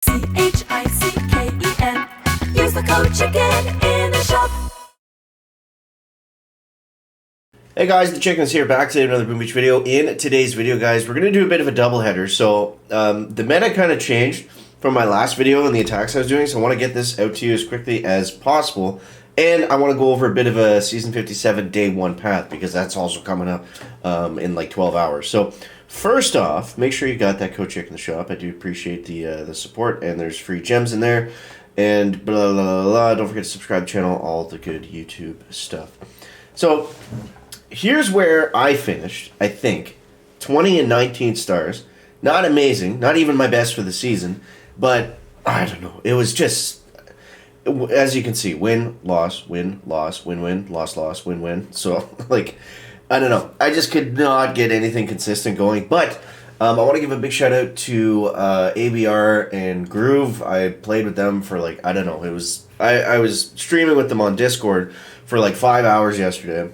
CHICKEN. Use the code CHICKEN in the shop. Hey guys, the Chicken's here, back to another Boom Beach video. In today's video, guys, we're going to do a bit of a double header. So, the meta kind of changed from my last video and the attacks I was doing, so I want to get this out to you as quickly as possible. And I want to go over a bit of a Season 57 Day 1 path, because that's also coming up in like 12 hours. So, first off, make sure you got that code Chicken in the shop. I do appreciate the support, and there's free gems in there. And blah, blah, blah, blah. Don't forget to subscribe to the channel, all the good YouTube stuff. So, here's where I finished, I think. 20 and 19 stars. Not amazing, not even my best for the season, but I don't know. It was just, as you can see, win, loss, win, loss, win, win, loss, loss, win, win. So, like, I don't know. I just could not get anything consistent going, but I want to give a big shout out to ABR and Groove. I played with them for like, I don't know, it was, I was streaming with them on Discord for like 5 hours yesterday.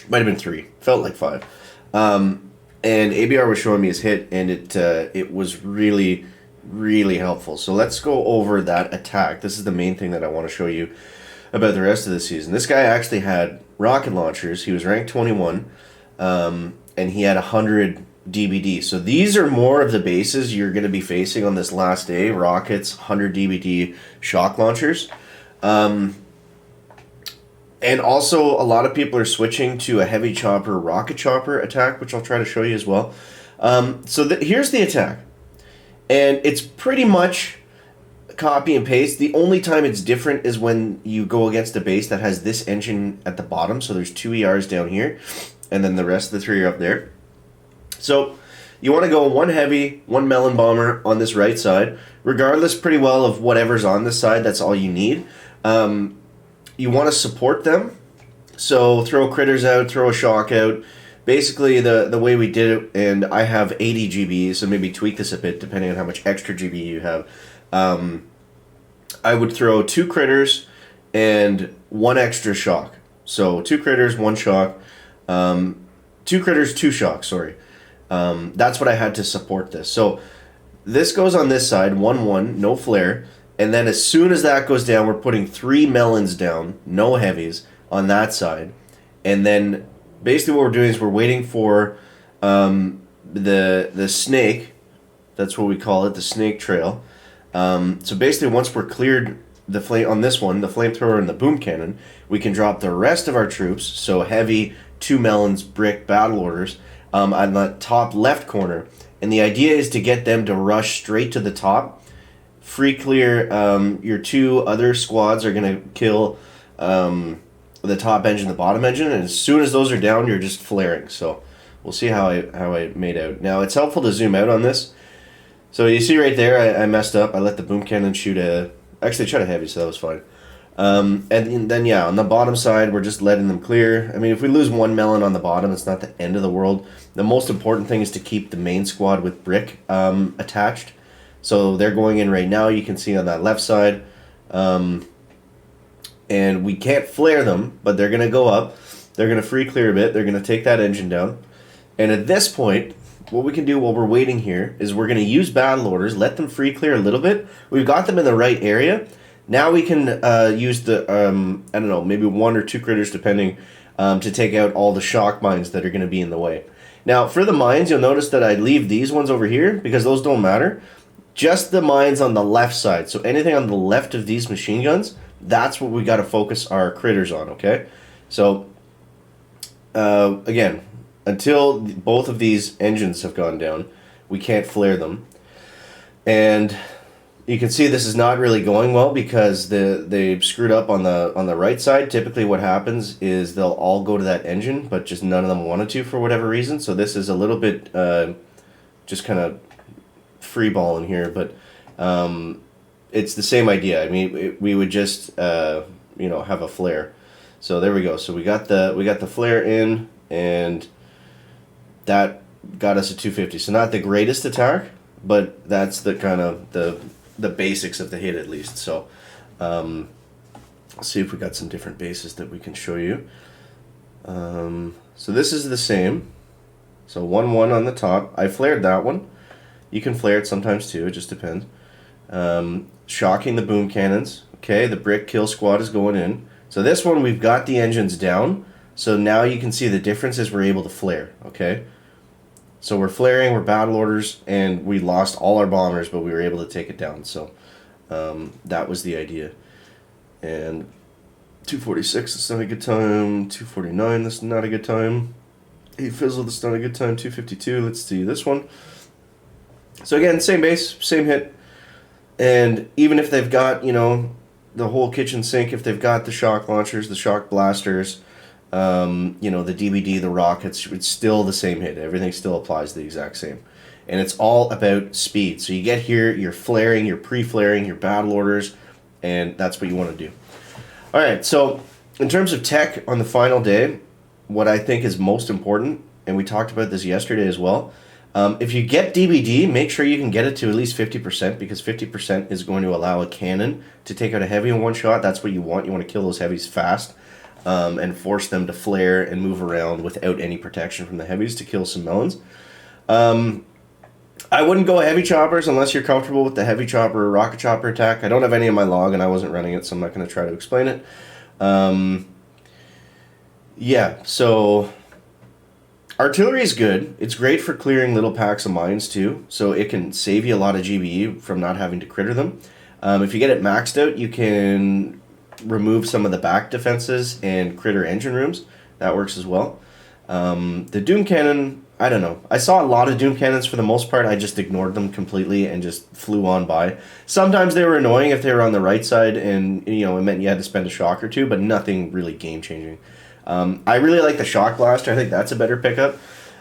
Might have been 3. Felt like 5. And ABR was showing me his hit, and it was really, really helpful. So let's go over that attack. This is the main thing that I want to show you about the rest of the season. This guy actually had rocket launchers. He was ranked 21, and he had 100 DBD. So these are more of the bases you're going to be facing on this last day. Rockets, 100 DBD shock launchers. And also, a lot of people are switching to a heavy chopper, rocket chopper attack, which I'll try to show you as well. So here's the attack. And it's pretty much copy and paste. The only time it's different is when you go against a base that has this engine at the bottom. So there's 2 ERs down here, and then the rest of the 3 are up there. So you want to go 1 heavy, 1 melon bomber on this right side. Regardless pretty well of whatever's on this side, that's all you need. You want to support them, so throw critters out, throw a shock out. Basically, the way we did it, and I have 80 GB, so maybe tweak this a bit depending on how much extra GB you have. I would throw 2 critters and 1 extra shock. So 2 critters, 1 shock. 2 critters, 2 shocks, sorry. That's what I had to support this. So this goes on this side, 1-1, no flare. And then as soon as that goes down, we're putting 3 melons down, no heavies, on that side. And then basically what we're doing is we're waiting for the snake. That's what we call it, the snake trail. So basically once we're cleared the flame on this one, the flamethrower and the boom cannon, we can drop the rest of our troops, so heavy, 2 melons, brick, battle orders, on the top left corner. And the idea is to get them to rush straight to the top. Free clear, your 2 other squads are going to kill the top engine, the bottom engine, and as soon as those are down, you're just flaring. So we'll see how I made out. Now, it's helpful to zoom out on this. So you see right there, I messed up. I let the boom cannon shoot actually shot a heavy, so that was fine. And then, yeah, on the bottom side, we're just letting them clear. I mean, if we lose 1 melon on the bottom, it's not the end of the world. The most important thing is to keep the main squad with brick attached. So they're going in right now, you can see on that left side. And we can't flare them, but they're going to go up. They're going to free clear a bit. They're going to take that engine down. And at this point, what we can do while we're waiting here is we're going to use battle orders, let them free clear a little bit. We've got them in the right area. Now we can use the, I don't know, maybe 1 or 2 critters depending, to take out all the shock mines that are going to be in the way. Now, for the mines, you'll notice that I leave these ones over here because those don't matter. Just the mines on the left side. So anything on the left of these machine guns, that's what we got to focus our critters on, okay? So, again, until both of these engines have gone down, we can't flare them. And you can see this is not really going well because they screwed up on the right side. Typically what happens is they'll all go to that engine, but just none of them wanted to for whatever reason. So this is a little bit just kind of free ball in here, but it's the same idea. I mean, we would just you know, have a flare. So there we go. So we got the flare in, and that got us a 250. So not the greatest attack, but that's the kind of the basics of the hit at least. So let's see if we got some different bases that we can show you. So this is the same. So 1-1 on the top. I flared that one. You can flare it sometimes too, it just depends. Shocking the boom cannons. Okay, the brick kill squad is going in. So this one, we've got the engines down. So now you can see the difference is we're able to flare. Okay, so we're flaring, we're battle orders, and we lost all our bombers, but we were able to take it down. So that was the idea. And 246, that's not a good time. 249, that's not a good time. 8 Fizzle, that's not a good time. 252, let's see this one. So again, same base, same hit. And even if they've got, you know, the whole kitchen sink, if they've got the shock launchers, the shock blasters, you know, the DBD, the rockets, it's still the same hit. Everything still applies the exact same. And it's all about speed. So you get here, you're flaring, you're pre-flaring, your battle orders, and that's what you want to do. All right, so in terms of tech on the final day, what I think is most important, and we talked about this yesterday as well, if you get DBD, make sure you can get it to at least 50%, because 50% is going to allow a cannon to take out a heavy in one shot. That's what you want. You want to kill those heavies fast and force them to flare and move around without any protection from the heavies to kill some melons. I wouldn't go heavy choppers unless you're comfortable with the heavy chopper or rocket chopper attack. I don't have any in my log, and I wasn't running it, so I'm not going to try to explain it. Yeah, so artillery is good. It's great for clearing little packs of mines too, so it can save you a lot of GBE from not having to critter them. If you get it maxed out, you can remove some of the back defenses and critter engine rooms. That works as well. The Doom Cannon, I don't know. I saw a lot of Doom Cannons for the most part. I just ignored them completely and just flew on by. Sometimes they were annoying if they were on the right side and, you know, it meant you had to spend a shock or two, but nothing really game-changing. I really like the Shock Blaster. I think that's a better pickup.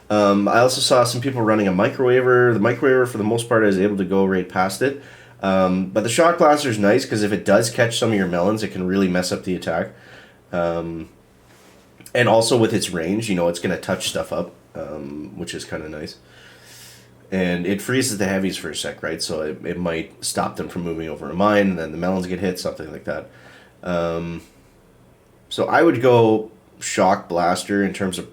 I also saw some people running a Microwaver. The Microwaver, for the most part, I was able to go right past it. But the Shock Blaster is nice because if it does catch some of your melons, it can really mess up the attack. And also with its range, you know, it's going to touch stuff up, which is kind of nice. And it freezes the heavies for a sec, right? So it might stop them from moving over a mine, and then the melons get hit, something like that. So I would go Shock Blaster in terms of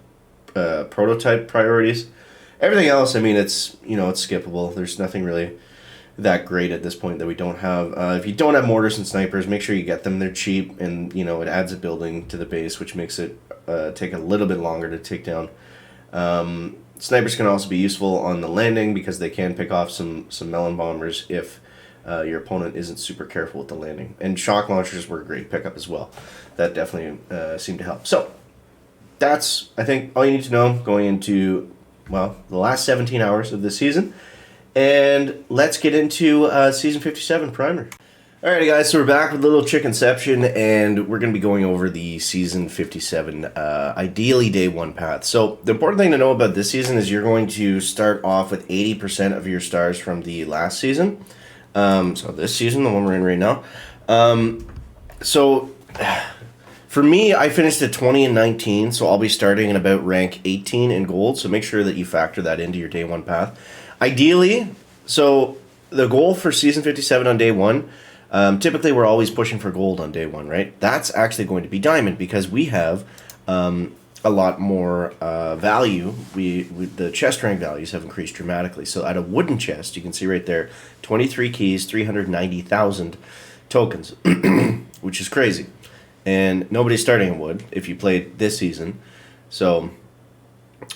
prototype priorities. Everything else, I mean, it's, you know, it's skippable. There's nothing really that great at this point that we don't have. If you don't have mortars and snipers, make sure you get them. They're cheap, and, you know, it adds a building to the base, which makes it take a little bit longer to take down. Snipers can also be useful on the landing because they can pick off some melon bombers if your opponent isn't super careful with the landing. And shock launchers were a great pickup as well. That definitely seemed to help. So that's, I think, all you need to know going into, well, the last 17 hours of this season. And let's get into Season 57 Primer. Alrighty guys, so we're back with a little Chickenception, and we're going to be going over the Season 57, ideally Day 1 path. So the important thing to know about this season is you're going to start off with 80% of your stars from the last season. So this season, the one we're in right now. So for me, I finished at 20 and 19, so I'll be starting in about rank 18 in gold, so make sure that you factor that into your Day 1 path. Ideally, so the goal for Season 57 on Day 1, typically we're always pushing for gold on Day 1, right? That's actually going to be diamond because we have a lot more value. The chest rank values have increased dramatically. So at a wooden chest, you can see right there, 23 keys, 390,000 tokens, which is crazy. And nobody's starting in wood if you played this season. So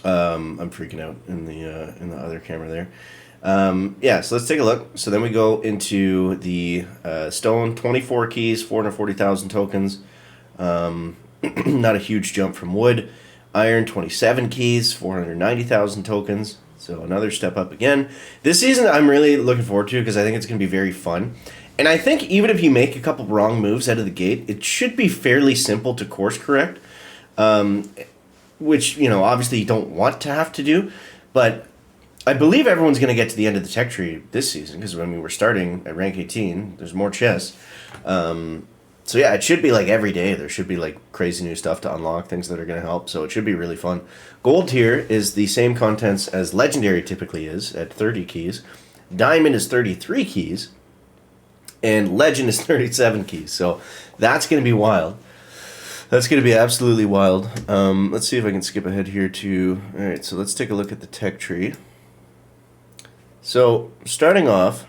I'm freaking out in the other camera there. Yeah, so let's take a look. So then we go into the stone, 24 keys, 440,000 tokens. Not a huge jump from wood. Iron, 27 keys, 490,000 tokens. So another step up again. This season I'm really looking forward to because I think it's going to be very fun. And I think even if you make a couple wrong moves out of the gate, it should be fairly simple to course correct. Which, you know, obviously you don't want to have to do. But I believe everyone's going to get to the end of the tech tree this season because when we were starting at rank 18, there's more chests. So yeah, it should be like every day. There should be like crazy new stuff to unlock, things that are going to help. So it should be really fun. Gold tier is the same contents as Legendary typically is at 30 keys. Diamond is 33 keys. And Legend is 37 keys. So that's going to be wild. That's going to be absolutely wild. Let's see if I can skip ahead here to... Alright, so let's take a look at the tech tree. So, starting off,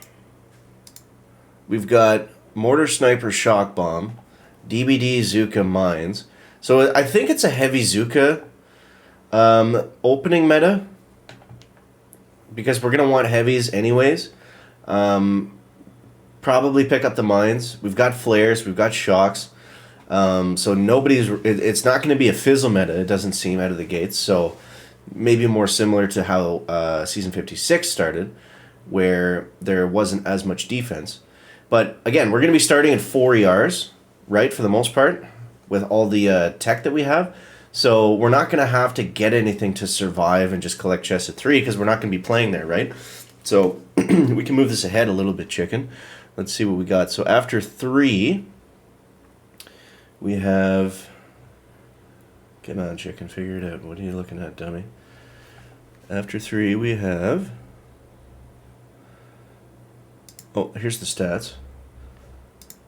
we've got Mortar Sniper Shock Bomb, DBD Zuka Mines. So I think it's a heavy Zuka opening meta, because we're going to want heavies anyways. Probably pick up the mines. We've got flares, we've got shocks. So it's not going to be a fizzle meta, it doesn't seem, out of the gates. So maybe more similar to how Season 56 started, where there wasn't as much defense. But again, we're going to be starting at 4 ERs, right, for the most part, with all the tech that we have. So we're not going to have to get anything to survive and just collect chests at 3, because we're not going to be playing there, right? So we can move this ahead a little bit, chicken. Let's see what we got. So after 3, we have... Come on, chicken, figure it out. What are you looking at, dummy? After 3, we have... Oh, here's the stats.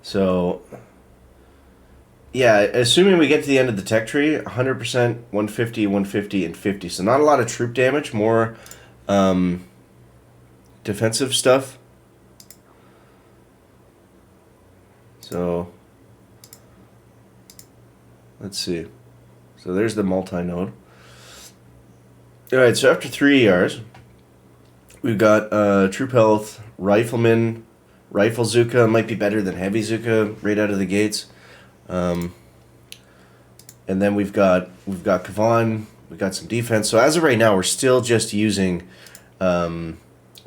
So... Yeah, assuming we get to the end of the tech tree, 100%, 150, 150, and 50. So not a lot of troop damage, more defensive stuff. So, let's see. So there's the multi-node. Alright, so after 3 ERs, we've got troop health, rifleman, rifle Zuka, might be better than heavy Zuka right out of the gates. And then we've got Kavan, we've got some defense. So as of right now, we're still just using heavies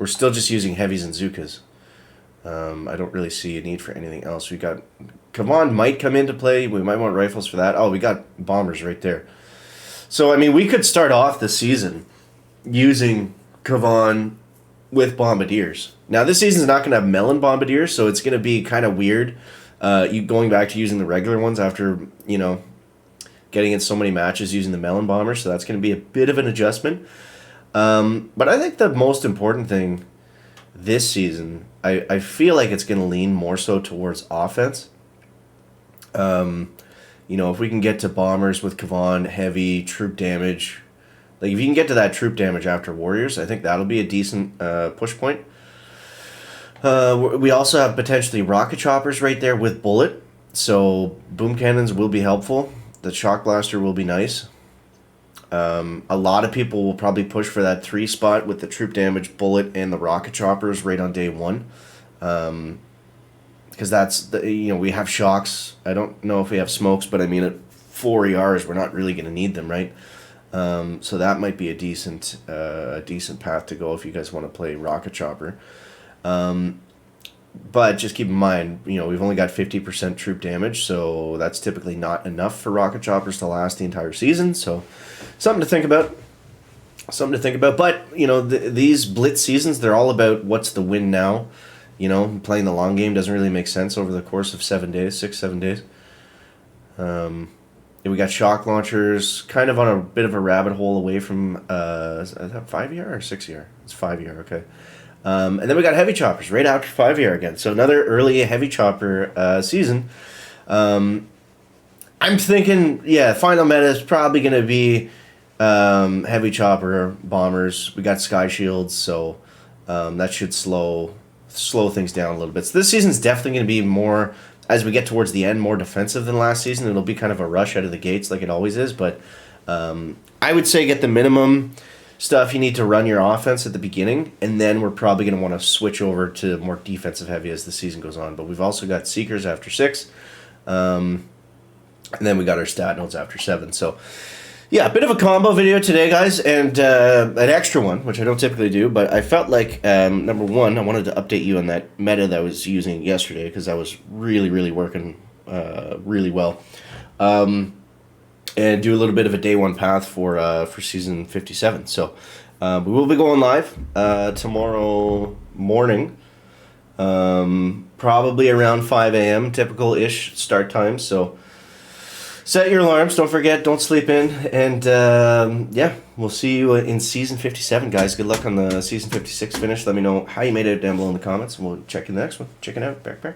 and Zukas. I don't really see a need for anything else. We got Kavan might come into play. We might want rifles for that. Oh, we got bombers right there. So I mean, we could start off the season using Kavan with bombardiers. Now this season's not going to have melon bombardiers, so it's going to be kind of weird. You going back to using the regular ones after, you know, getting in so many matches using the melon bombers, so that's going to be a bit of an adjustment. But I think the most important thing this season, I feel like it's going to lean more so towards offense. You know, if we can get to bombers with Kavan, heavy, troop damage, like if you can get to that troop damage after warriors, I think that'll be a decent push point. We also have potentially rocket choppers right there with bullet, so boom cannons will be helpful. The shock blaster will be nice. A lot of people will probably push for that 3 spot with the troop damage, bullet, and the rocket choppers right on day 1. Because that's, we have shocks. I don't know if we have smokes, but I mean, at 4 ERs, we're not really going to need them, right? So that might be a decent path to go if you guys want to play rocket chopper. But just keep in mind, we've only got 50% troop damage, so that's typically not enough for rocket choppers to last the entire season. So something to think about. But, these blitz seasons, they're all about what's the win now. Playing the long game doesn't really make sense over the course of 7 days, 6-7 days. We got shock launchers, kind of on a bit of a rabbit hole away from, is that 5 ER or 6 ER? It's 5 ER, okay. And then we got heavy choppers right after 5 ER again. So another early heavy chopper season. I'm thinking, final meta is probably going to be heavy chopper, bombers. We got sky shields, so that should slow things down a little bit. So this season's definitely going to be more, as we get towards the end, more defensive than last season. It'll be kind of a rush out of the gates like it always is, but I would say get the minimum stuff you need to run your offense at the beginning, and then we're probably going to want to switch over to more defensive heavy as the season goes on. But we've also got Seekers after 6, and then we got our stat nodes after 7. So yeah, a bit of a combo video today, guys, and an extra one, which I don't typically do, but I felt like, number one, I wanted to update you on that meta that I was using yesterday, because that was really, really working really well. And do a little bit of a day 1 path for season 57. So we will be going live tomorrow morning, probably around 5 a.m. typical-ish start time. So set your alarms. Don't forget. Don't sleep in. And we'll see you in season 57, guys. Good luck on the season 56 finish. Let me know how you made it down below in the comments, and we'll check you in the next one. Check it out. Back.